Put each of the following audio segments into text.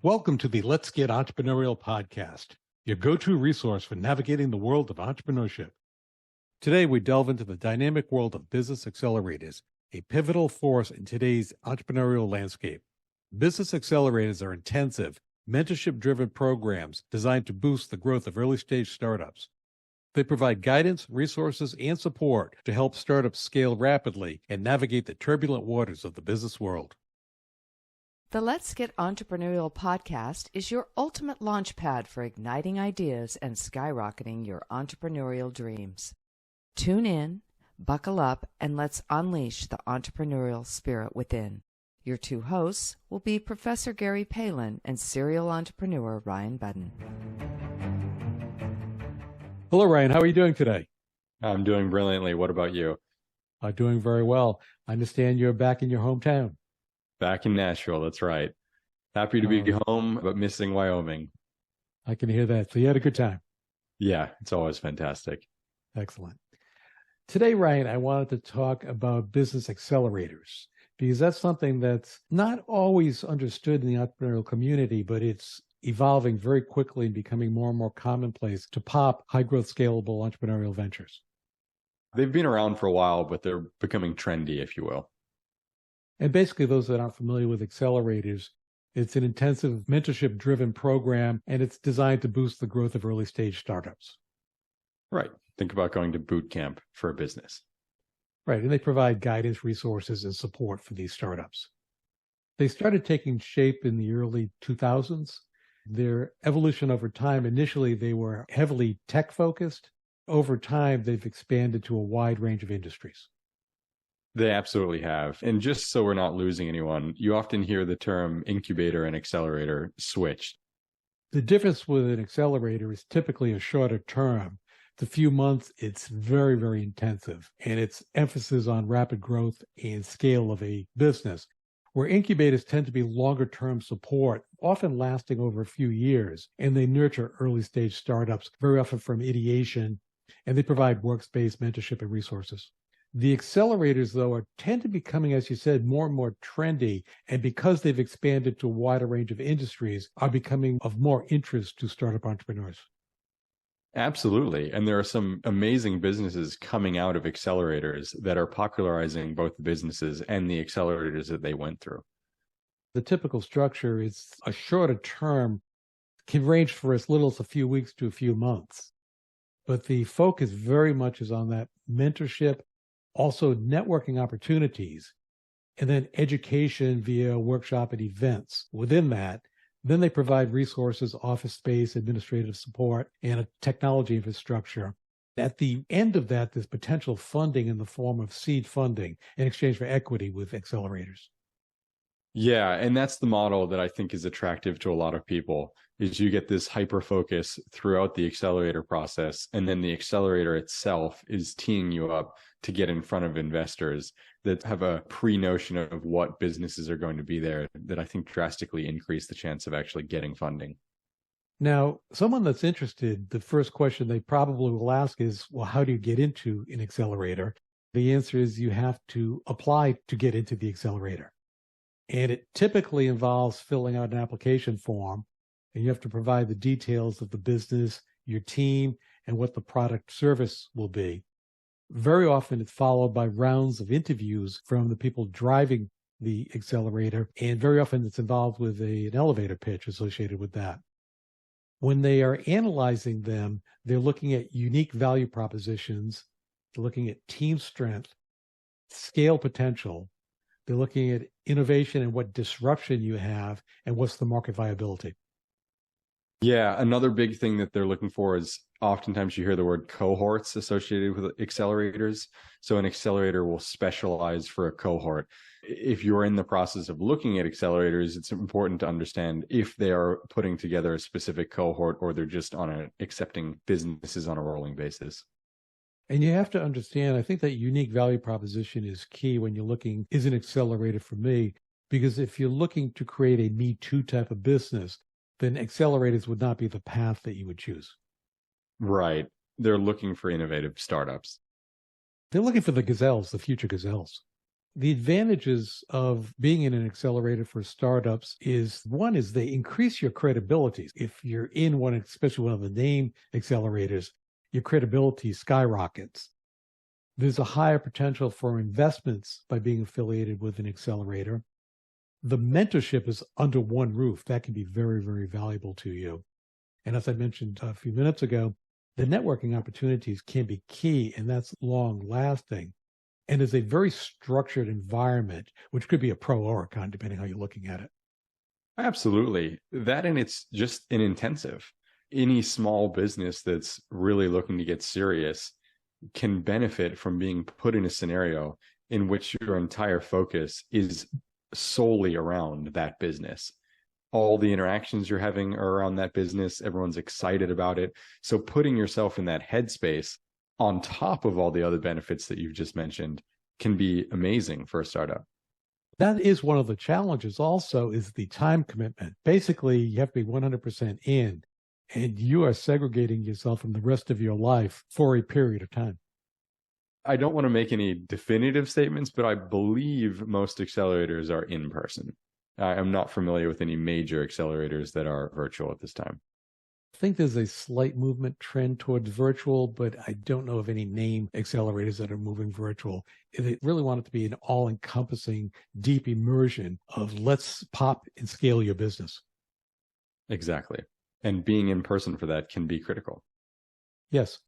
Welcome to the Let's Get Entrepreneurial podcast, your go-to resource for navigating the world of entrepreneurship. Today, we delve into the dynamic world of business accelerators, a pivotal force in today's entrepreneurial landscape. Business accelerators are intensive, mentorship-driven programs designed to boost the growth of early-stage startups. They provide guidance, resources, and support to help startups scale rapidly and navigate the turbulent waters of the business world. The Let's Get Entrepreneurial podcast is your ultimate launchpad for igniting ideas and skyrocketing your entrepreneurial dreams. Tune in, buckle up, and let's unleash the entrepreneurial spirit within. Your two hosts will be Professor Gary Palin and serial entrepreneur Ryan Budden. Hello, Ryan. How are you doing today? I'm doing brilliantly. What about you? I'm doing very well. I understand you're back in your hometown. Back in Nashville, that's right. Happy to be home, but missing Wyoming. I can hear that. So you had a good time. Yeah, it's always fantastic. Excellent. Today, Ryan, I wanted to talk about business accelerators because that's something that's not always understood in the entrepreneurial community, but it's evolving very quickly and becoming more and more commonplace to pop high-growth, scalable entrepreneurial ventures. They've been around for a while, but they're becoming trendy, if you will. And basically, those that aren't familiar with accelerators, it's an intensive mentorship-driven program, and it's designed to boost the growth of early-stage startups. Right. Think about going to boot camp for a business. Right. And they provide guidance, resources, and support for these startups. They started taking shape in the early 2000s. Their evolution over time, initially, they were heavily tech-focused. Over time, they've expanded to a wide range of industries. They absolutely have. And just so we're not losing anyone, you often hear the term incubator and accelerator switched. The difference with an accelerator is typically a shorter term. It's a few months. It's very, very intensive. And its emphasis on rapid growth and scale of a business, where incubators tend to be longer term support, often lasting over a few years. And they nurture early stage startups, very often from ideation, and they provide workspace, mentorship, and resources. The accelerators, though, tend to be becoming, as you said, more and more trendy. And because they've expanded to a wider range of industries, are becoming of more interest to startup entrepreneurs. Absolutely. And there are some amazing businesses coming out of accelerators that are popularizing both the businesses and the accelerators that they went through. The typical structure is a shorter term, can range for as little as a few weeks to a few months. But the focus very much is on that mentorship, also networking opportunities, and then education via workshop and events. Within that, then they provide resources, office space, administrative support, and a technology infrastructure. At the end of that, there's potential funding in the form of seed funding in exchange for equity with accelerators. Yeah, and that's the model that I think is attractive to a lot of people, is you get this hyper focus throughout the accelerator process, and then the accelerator itself is teeing you up to get in front of investors that have a pre-notion of what businesses are going to be there that I think drastically increase the chance of actually getting funding. Now, someone that's interested, the first question they probably will ask is, well, how do you get into an accelerator? The answer is you have to apply to get into the accelerator. And it typically involves filling out an application form, and you have to provide the details of the business, your team, and what the product service will be. Very often it's followed by rounds of interviews from the people driving the accelerator, and very often it's involved with an elevator pitch associated with that. When they are analyzing them, they're looking at unique value propositions, they're looking at team strength, scale potential, they're looking at innovation and what disruption you have, and what's the market viability. Yeah, another big thing that they're looking for is oftentimes you hear the word cohorts associated with accelerators. So an accelerator will specialize for a cohort. If you're in the process of looking at accelerators, it's important to understand if they are putting together a specific cohort or they're just accepting businesses on a rolling basis. And you have to understand, I think that unique value proposition is key when you're looking, is an accelerator for me? Because if you're looking to create a Me Too type of business, then accelerators would not be the path that you would choose. Right. They're looking for innovative startups. They're looking for the gazelles, the future gazelles. The advantages of being in an accelerator for startups is one is they increase your credibility. If you're in one, especially one of the name accelerators, your credibility skyrockets. There's a higher potential for investments by being affiliated with an accelerator. The mentorship is under one roof. That can be very, very valuable to you. And as I mentioned a few minutes ago, the networking opportunities can be key, and that's long lasting. And is a very structured environment, which could be a pro or a con, depending how you're looking at it. Absolutely. That, and it's just an intensive. Any small business that's really looking to get serious can benefit from being put in a scenario in which your entire focus is solely around that business. All the interactions you're having are around that business. Everyone's excited about it. So putting yourself in that headspace on top of all the other benefits that you've just mentioned can be amazing for a startup. That is one of the challenges also, is the time commitment. Basically, you have to be 100% in, and you are segregating yourself from the rest of your life for a period of time. I don't want to make any definitive statements, but I believe most accelerators are in person. I'm not familiar with any major accelerators that are virtual at this time. I think there's a slight movement trend towards virtual, but I don't know of any name accelerators that are moving virtual. They really want it to be an all-encompassing, deep immersion of let's pop and scale your business. Exactly. And being in person for that can be critical. Yes.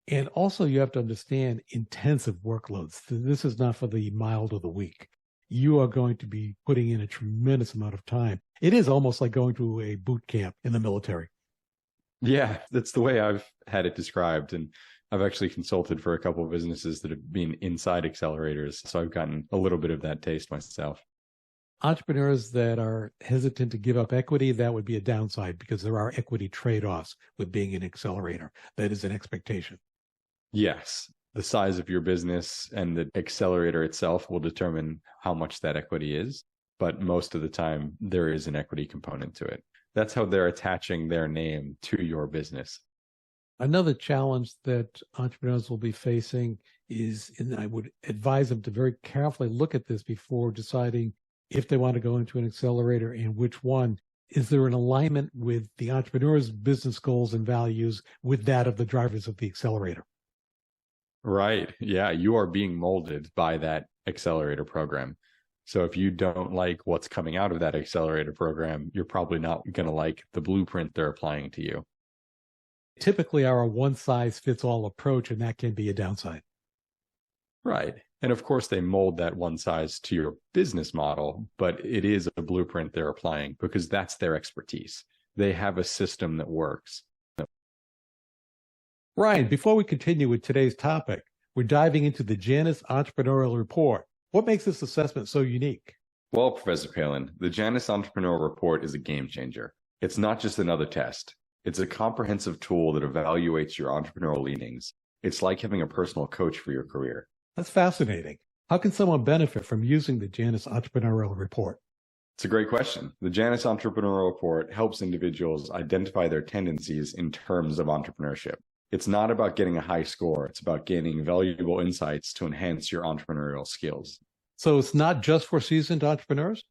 And also you have to understand intensive workloads. This is not for the mild or the weak. You are going to be putting in a tremendous amount of time. It is almost like going to a boot camp in the military. Yeah, that's the way I've had it described. And I've actually consulted for a couple of businesses that have been inside accelerators. So I've gotten a little bit of that taste myself. Entrepreneurs that are hesitant to give up equity, that would be a downside, because there are equity trade-offs with being an accelerator. That is an expectation. Yes. The size of your business and the accelerator itself will determine how much that equity is. But most of the time, there is an equity component to it. That's how they're attaching their name to your business. Another challenge that entrepreneurs will be facing is, and I would advise them to very carefully look at this before deciding if they want to go into an accelerator and which one. Is there an alignment with the entrepreneur's business goals and values with that of the drivers of the accelerator? Right. Yeah. You are being molded by that accelerator program. So if you don't like what's coming out of that accelerator program, you're probably not going to like the blueprint they're applying to you. Typically are a one-size-fits-all approach, and that can be a downside. Right. And of course, they mold that one size to your business model, but it is a blueprint they're applying because that's their expertise. They have a system that works. Ryan, before we continue with today's topic, we're diving into the Janus Entrepreneurial Report. What makes this assessment so unique? Well, Professor Palin, the Janus Entrepreneurial Report is a game changer. It's not just another test. It's a comprehensive tool that evaluates your entrepreneurial leanings. It's like having a personal coach for your career. That's fascinating. How can someone benefit from using the Janus Entrepreneurial Report? It's a great question. The Janus Entrepreneurial Report helps individuals identify their tendencies in terms of entrepreneurship. It's not about getting a high score. It's about gaining valuable insights to enhance your entrepreneurial skills. So it's not just for seasoned entrepreneurs?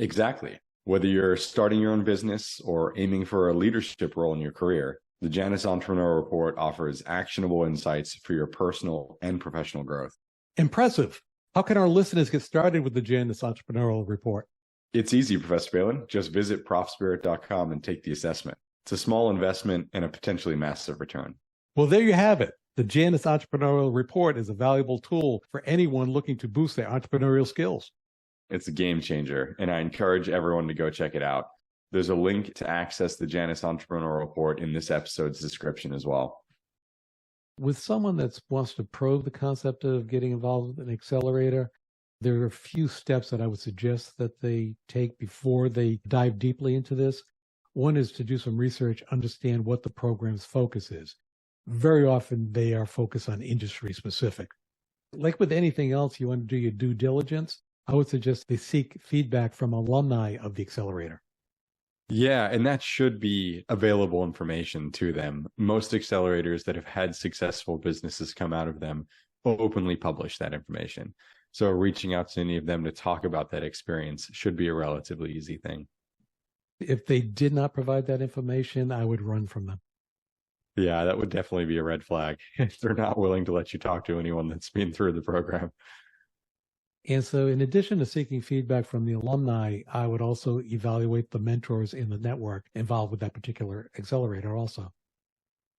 Exactly. Whether you're starting your own business or aiming for a leadership role in your career, the Janus Entrepreneurial Report offers actionable insights for your personal and professional growth. Impressive. How can our listeners get started with the Janus Entrepreneurial Report? It's easy, Professor Palin. Just visit profspirit.com and take the assessment. It's a small investment and a potentially massive return. Well, there you have it. The Janus Entrepreneurial Report is a valuable tool for anyone looking to boost their entrepreneurial skills. It's a game changer, and I encourage everyone to go check it out. There's a link to access the Janus Entrepreneurial Report in this episode's description as well. With someone that wants to probe the concept of getting involved with an accelerator, there are a few steps that I would suggest that they take before they dive deeply into this. One is to do some research, understand what the program's focus is. Very often they are focused on industry specific. Like with anything else, you want to do your due diligence. I would suggest they seek feedback from alumni of the accelerator. Yeah, and that should be available information to them. Most accelerators that have had successful businesses come out of them openly publish that information. So reaching out to any of them to talk about that experience should be a relatively easy thing. If they did not provide that information, I would run from them. Yeah, that would definitely be a red flag if they're not willing to let you talk to anyone that's been through the program. And so in addition to seeking feedback from the alumni, I would also evaluate the mentors in the network involved with that particular accelerator also.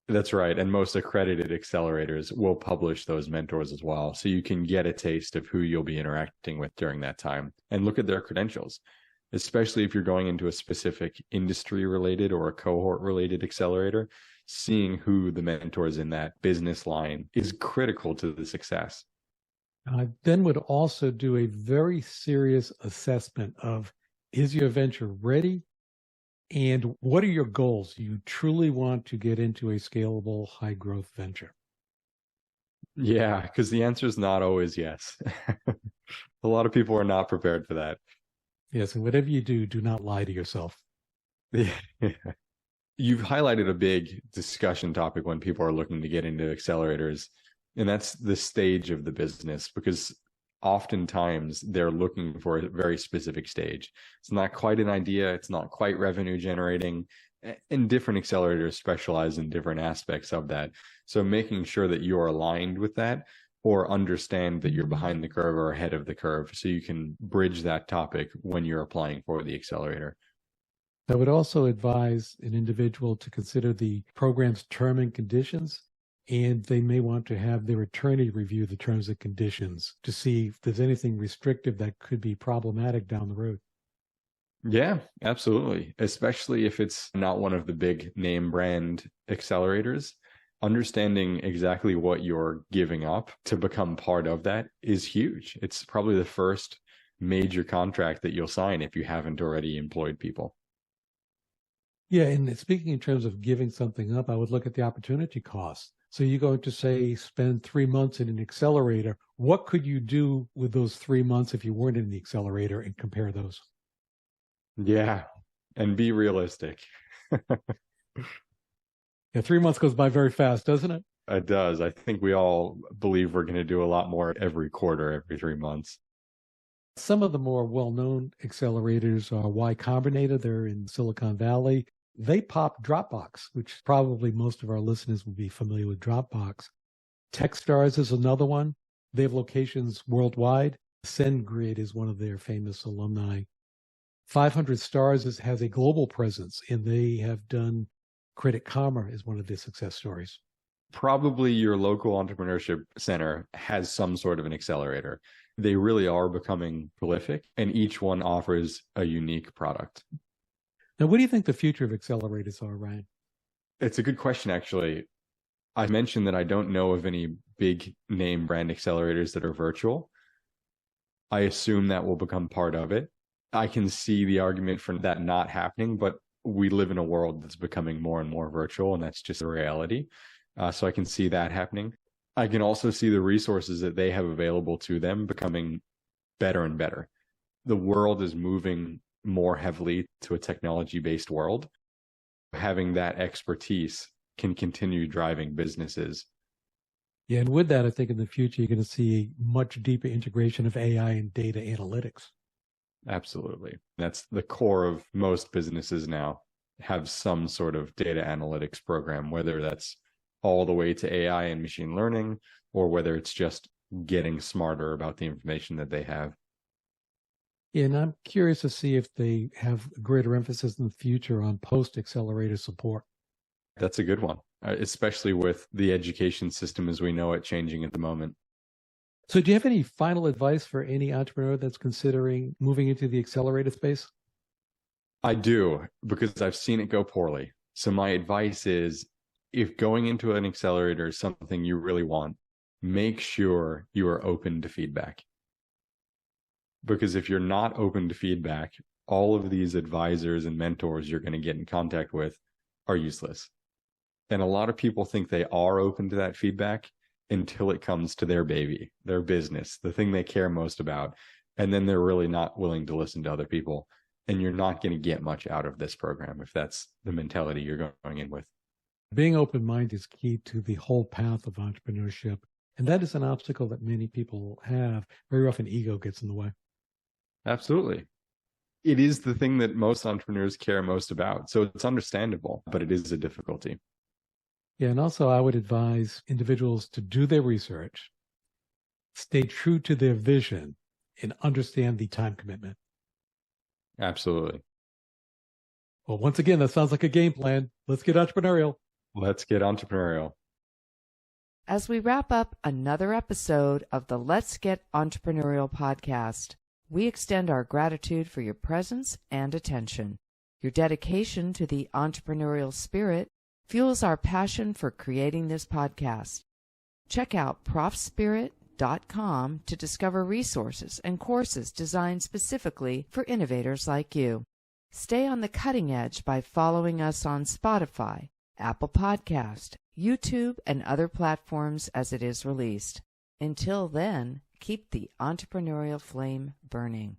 That's right. And most accredited accelerators will publish those mentors as well. So you can get a taste of who you'll be interacting with during that time and look at their credentials, especially if you're going into a specific industry related or a cohort related accelerator. Seeing who the mentors in that business line is critical to the success. I then would also do a very serious assessment of, is your venture ready? And what are your goals? Do you truly want to get into a scalable, high growth venture? Yeah, because the answer is not always yes. A lot of people are not prepared for that. Yes, and whatever you do, do not lie to yourself. Yeah. You've highlighted a big discussion topic when people are looking to get into accelerators, and that's the stage of the business, because oftentimes they're looking for a very specific stage. It's not quite an idea. It's not quite revenue generating, and different accelerators specialize in different aspects of that. So making sure that you're aligned with that or understand that you're behind the curve or ahead of the curve so you can bridge that topic when you're applying for the accelerator. I would also advise an individual to consider the program's term and conditions, and they may want to have their attorney review the terms and conditions to see if there's anything restrictive that could be problematic down the road. Yeah, absolutely. Especially if it's not one of the big name brand accelerators. Understanding exactly what you're giving up to become part of that is huge. It's probably the first major contract that you'll sign if you haven't already employed people. Yeah, and speaking in terms of giving something up, I would look at the opportunity cost. So you're going to say spend 3 months in an accelerator. What could you do with those 3 months if you weren't in the accelerator, and compare those? Yeah, and be realistic. Yeah, 3 months goes by very fast, doesn't it? It does. I think we all believe we're going to do a lot more every quarter, every 3 months. Some of the more well-known accelerators are Y Combinator. They're in Silicon Valley. They pop Dropbox, which probably most of our listeners would be familiar with Dropbox. Techstars is another one. They have locations worldwide. SendGrid is one of their famous alumni. 500 Stars has a global presence, and they have done Credit Karma is one of their success stories. Probably your local entrepreneurship center has some sort of an accelerator. They really are becoming prolific, and each one offers a unique product. Now, what do you think the future of accelerators are, Ryan? It's a good question, actually. I mentioned that I don't know of any big name brand accelerators that are virtual. I assume that will become part of it. I can see the argument for that not happening, but we live in a world that's becoming more and more virtual, and that's just a reality. So I can see that happening. I can also see the resources that they have available to them becoming better and better. The world is moving more heavily to a technology-based world. Having that expertise can continue driving businesses. Yeah, and with that, I think in the future, you're going to see a much deeper integration of AI and data analytics. Absolutely. That's the core of most businesses now, have some sort of data analytics program, whether that's all the way to AI and machine learning, or whether it's just getting smarter about the information that they have. And I'm curious to see if they have a greater emphasis in the future on post-accelerator support. That's a good one, especially with the education system as we know it changing at the moment. So do you have any final advice for any entrepreneur that's considering moving into the accelerator space? I do, because I've seen it go poorly. So my advice is, if going into an accelerator is something you really want, make sure you are open to feedback. Because if you're not open to feedback, all of these advisors and mentors you're going to get in contact with are useless. And a lot of people think they are open to that feedback until it comes to their baby, their business, the thing they care most about. And then they're really not willing to listen to other people. And you're not going to get much out of this program if that's the mentality you're going in with. Being open-minded is key to the whole path of entrepreneurship. And that is an obstacle that many people have. Very often ego gets in the way. Absolutely. It is the thing that most entrepreneurs care most about. So it's understandable, but it is a difficulty. Yeah. And also I would advise individuals to do their research, stay true to their vision, and understand the time commitment. Absolutely. Well, once again, that sounds like a game plan. Let's get entrepreneurial. Let's get entrepreneurial. As we wrap up another episode of the Let's Get Entrepreneurial podcast, we extend our gratitude for your presence and attention. Your dedication to the entrepreneurial spirit fuels our passion for creating this podcast. Check out profspirit.com to discover resources and courses designed specifically for innovators like you. Stay on the cutting edge by following us on Spotify, Apple Podcast, YouTube, and other platforms as it is released. Until then, keep the entrepreneurial flame burning.